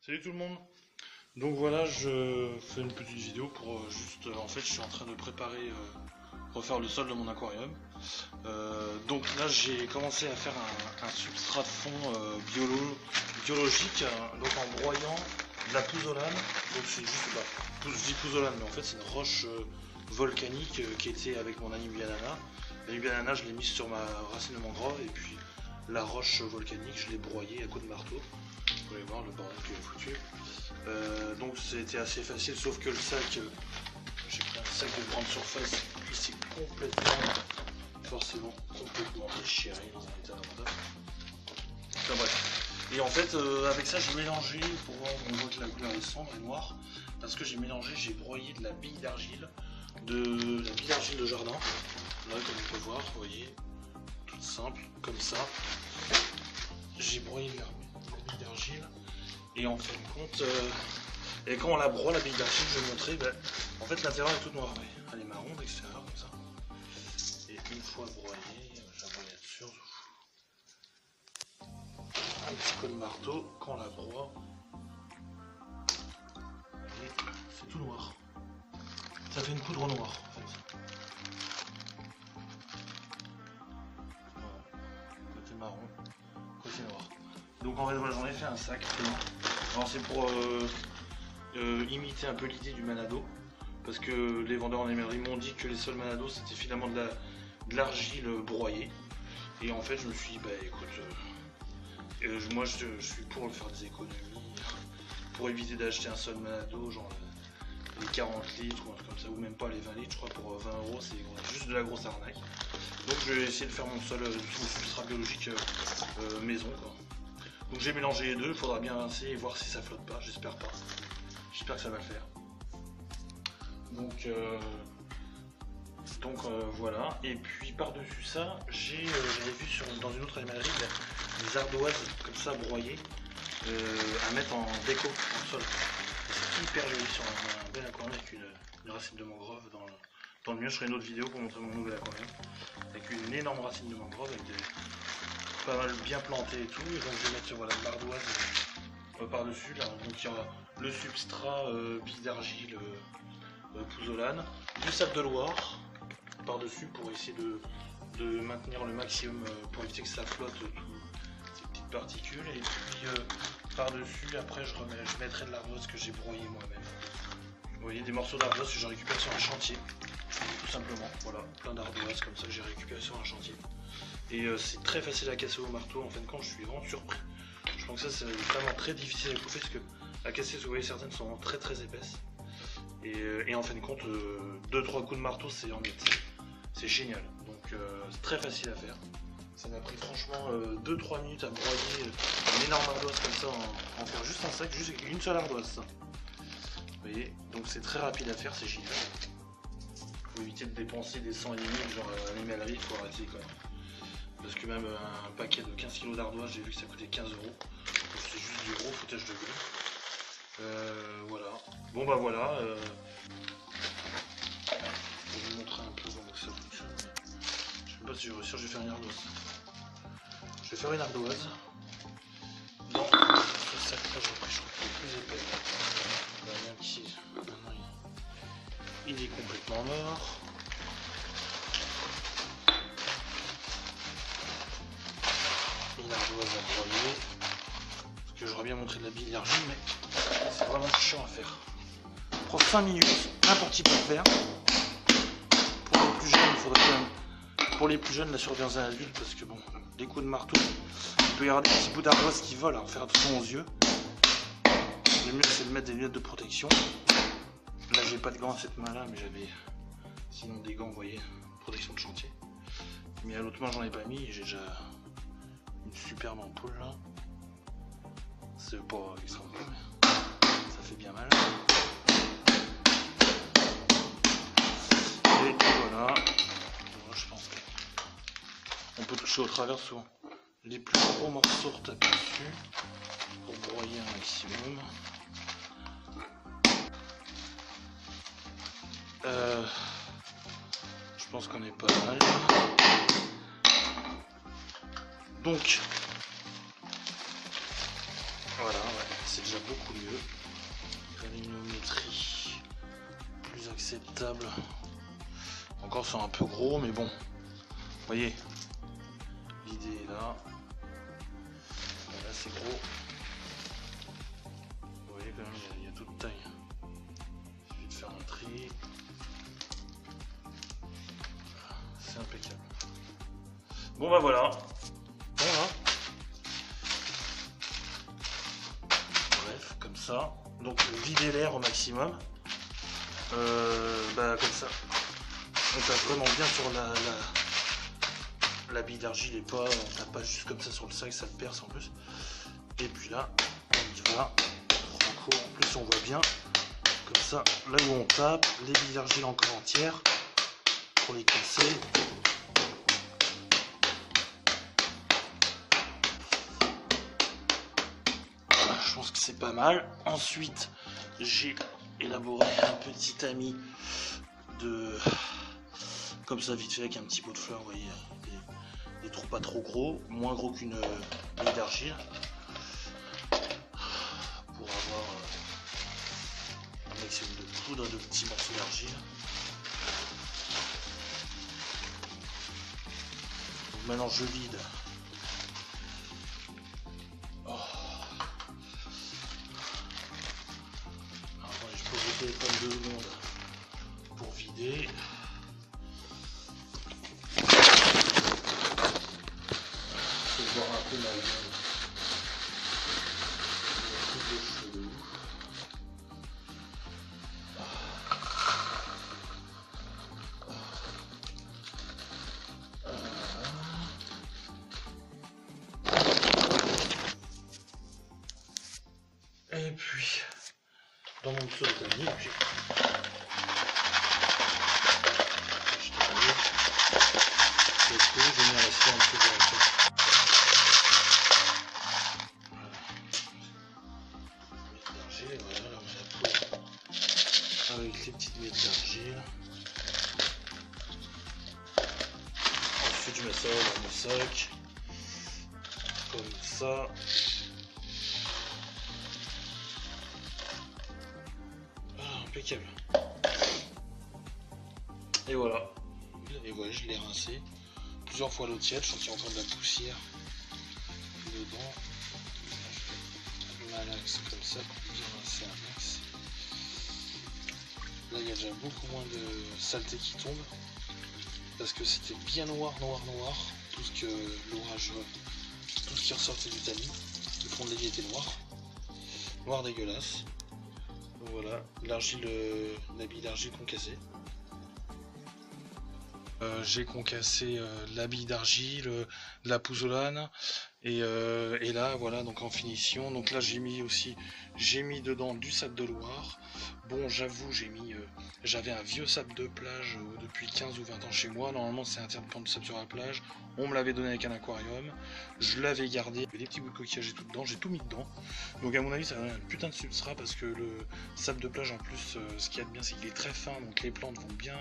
Salut tout le monde. Donc voilà, je fais une petite vidéo pour en fait je suis en train de préparer refaire le sol de mon aquarium. Donc là j'ai commencé à faire un substrat de fond biologique, donc en broyant de la pouzzolane. Donc c'est juste, je dis pouzzolane, mais en fait c'est une roche volcanique qui était avec mon Anubianana. L'Anubianana je l'ai mise sur ma racine de mangrove, et puis la roche volcanique je l'ai broyée à coups de marteau. Vous pouvez voir le bordel que j'ai foutu. Donc c'était assez facile, sauf que le sac, j'ai pris un sac de grande surface, puis c'est forcément complètement déchiré dans un état lamentable. Enfin bref. Et en fait avec ça j'ai mélangé, pour voir, on voit que la couleur est sombre et noire, parce que j'ai broyé de la bille d'argile, de jardin, là comme on peut voir, vous voyez, toute simple, comme ça. J'ai broyé de la bille d'argile. Et en fin de compte, et quand on la broie, la bille d'argile, je vais montrer, en fait l'intérieur est tout noir, elle est marron d'extérieur comme ça. Et une fois broyée, je la broie là-dessus, un petit coup de marteau, quand on la broie, c'est tout noir. Ça fait une poudre noire en fait. Voilà, côté marron, côté noir. Donc en fait voilà, j'en ai fait un sac plein. Alors c'est pour imiter un peu l'idée du Manado, parce que les vendeurs en émeraude m'ont dit que les sols Manado c'était finalement de l'argile broyée. Et en fait je me suis dit écoute, moi je suis pour faire des économies, pour éviter d'acheter un sol Manado, genre les 40 litres ou un truc comme ça, ou même pas les 20 litres, je crois pour 20 €, c'est juste de la grosse arnaque. Donc je vais essayer de faire mon sol sous substrat biologique maison quoi. Donc j'ai mélangé les deux, il faudra bien rincer et voir si ça flotte pas, j'espère pas. J'espère que ça va le faire. Donc voilà, et puis par-dessus ça, j'avais vu dans une autre animalerie des ardoises comme ça broyées à mettre en déco en sol. C'est hyper joli sur un bel aquarium avec une racine de mangrove. Dans le mien, je ferai une autre vidéo pour montrer mon nouvel aquarium avec une énorme racine de mangrove avec pas mal bien planté et tout. Et donc je vais mettre voilà, de l'ardoise par-dessus là. Donc il y aura le substrat bille d'argile pouzzolane, du sable de Loire par-dessus pour essayer de maintenir le maximum pour éviter que ça flotte toutes ces petites particules. Et puis par-dessus après je mettrai de l'ardoise que j'ai broyé moi-même. Vous voyez, des morceaux d'ardoise que j'ai récupéré sur un chantier, tout simplement. Voilà, plein d'ardoise comme ça que j'ai récupéré sur un chantier. Et c'est très facile à casser au marteau. En fin de compte, je suis vraiment surpris. Je pense que ça c'est vraiment très difficile à couper, parce que à casser, vous voyez, certaines sont très très épaisses. Et en fin de compte, 2-3 coups de marteau, c'est en net. C'est génial. Donc c'est très facile à faire. Ça m'a pris franchement 2-3 minutes à broyer une énorme ardoise comme ça, en faire juste un sac, juste une seule ardoise. Ça. Vous voyez, donc c'est très rapide à faire, c'est génial. Faut éviter de dépenser des 100 et des genre à l'animellerie, il faut arrêter quand même. Parce que même un paquet de 15 kg d'ardoise, j'ai vu que ça coûtait 15 €. Donc c'est juste du gros foutage de gueule. Voilà. Bon bah voilà. Je vais vous montrer un peu comment ça fonctionne. Je sais pas si je vais réussir, je vais faire une ardoise. Je vais faire une ardoise. Dans ce sac là, j'ai pris, je crois qu'il est plus épais. Même ici, maintenant il est complètement mort. Une ardoise à broyer, parce que j'aurais bien montré de la bille d'argile, mais c'est vraiment chiant à faire. Ça prend 5 minutes, n'importe qui peut le faire. Pour les plus jeunes, il faudrait quand même, pour les plus jeunes, la surveillance d'un adulte, parce que bon, des coups de marteau, il peut y avoir des petits bouts d'ardoise qui volent, faire attention aux yeux. Le mieux c'est de mettre des lunettes de protection. Là j'ai pas de gants à cette main là, mais j'avais sinon des gants, vous voyez, protection de chantier. Mais à l'autre main j'en ai pas mis, j'ai déjà une superbe ampoule là. C'est pas extraordinaire, mais ça fait bien mal. Et voilà, je pense qu'on peut toucher au travers souvent. Les plus gros morceaux retapés dessus pour broyer un maximum. Je pense qu'on est pas mal. Donc voilà, ouais, c'est déjà beaucoup mieux. Granulométrie plus acceptable. Encore c'est un peu gros, mais bon. Vous voyez, l'idée est là. Là c'est gros. Vous voyez quand même, il y a toute taille. Il suffit de faire un tri. C'est impeccable. Bon bah voilà. Voilà. Bref, comme ça. Donc vider l'air au maximum. Comme ça. On tape vraiment bien sur la bille d'argile et pas, on tape pas juste comme ça sur le sac, ça le perce en plus. Et puis là, on y va. Franco, en plus on voit bien. Comme ça, là où on tape, les billes d'argile encore entières pour les casser. Voilà, je pense que c'est pas mal. Ensuite, j'ai élaboré un petit tamis de comme ça vite fait avec un petit pot de fleurs, vous voyez, des trous pas trop gros, moins gros qu'une bille d'argile, pour avoir un maximum de poudre et de petits morceaux d'argile. Donc maintenant je vide. Alors, je peux vous téléphone 2 secondes pour vider. Un peu ma gueule. Et puis dans mon dessous de tamis, j'ai mis un restant un peu de voilà, là on avec les petites miettes d'argile. Ensuite je mets ça dans mon sac, comme ça. Impeccable. Et voilà. Et voilà, je l'ai rincé plusieurs fois à l'eau tiède, je sens qu'il y a encore de la poussière dedans. Je malaxe comme ça pour bien rincer un max. Là il y a déjà beaucoup moins de saleté qui tombe parce que c'était bien noir, tout ce que l'orage, tout ce qui ressortait du tamis, le fond de l'évier était noir dégueulasse. Donc voilà, l'argile, la bille d'argile concassée. J'ai concassé la bille d'argile, de la pouzzolane et là voilà, donc en finition. Donc là j'ai mis dedans du sable de Loire. Bon, j'avoue, j'avais un vieux sable de plage depuis 15 ou 20 ans chez moi. Normalement c'est interdit de prendre du sable sur la plage. On me l'avait donné avec un aquarium, je l'avais gardé, les petits bouts de coquillage et tout dedans, j'ai tout mis dedans. Donc à mon avis ça va donner un putain de substrat parce que le sable de plage en plus, ce qu'il y a de bien c'est qu'il est très fin, donc les plantes vont bien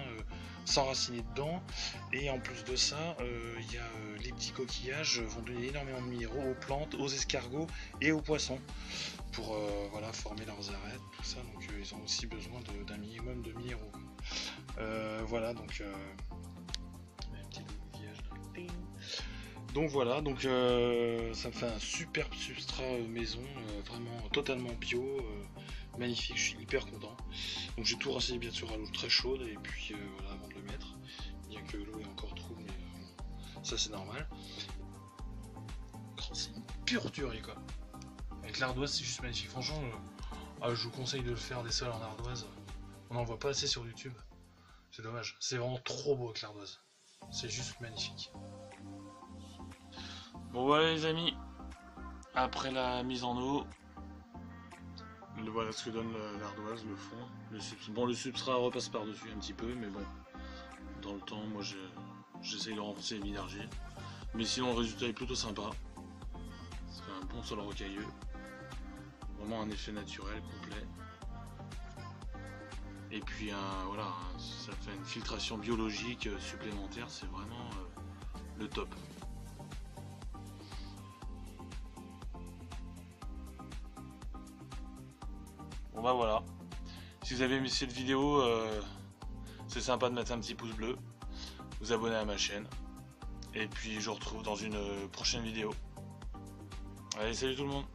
s'enraciner dedans. Et en plus de ça, les petits coquillages vont donner énormément de minéraux aux plantes, aux escargots et aux poissons pour voilà, former leurs arêtes, tout ça. Donc ils ont aussi besoin d'un minimum de minéraux. Voilà, donc un petit coquillage. Donc voilà, donc ça me fait un superbe substrat maison, vraiment totalement bio, magnifique, je suis hyper content. Donc j'ai tout rincé bien sûr à l'eau très chaude et puis voilà, avant de le mettre, bien que l'eau est encore trouble, mais ça c'est normal. C'est une pure tuerie quoi. Avec l'ardoise c'est juste magnifique, franchement je vous conseille de le faire des sols en ardoise, on n'en voit pas assez sur YouTube, c'est dommage, c'est vraiment trop beau avec l'ardoise, c'est juste magnifique. Bon voilà les amis, après la mise en eau, voilà ce que donne l'ardoise, le fond. Le substrat repasse par-dessus un petit peu, mais bon, dans le temps, moi j'essaye de renforcer les billes d'argile. Mais sinon le résultat est plutôt sympa. C'est un bon sol rocailleux. Vraiment un effet naturel complet. Et puis voilà, ça fait une filtration biologique supplémentaire, c'est vraiment le top. Bon bah voilà. Si vous avez aimé cette vidéo, c'est sympa de mettre un petit pouce bleu, vous abonner à ma chaîne. Et puis je vous retrouve dans une prochaine vidéo. Allez, salut tout le monde!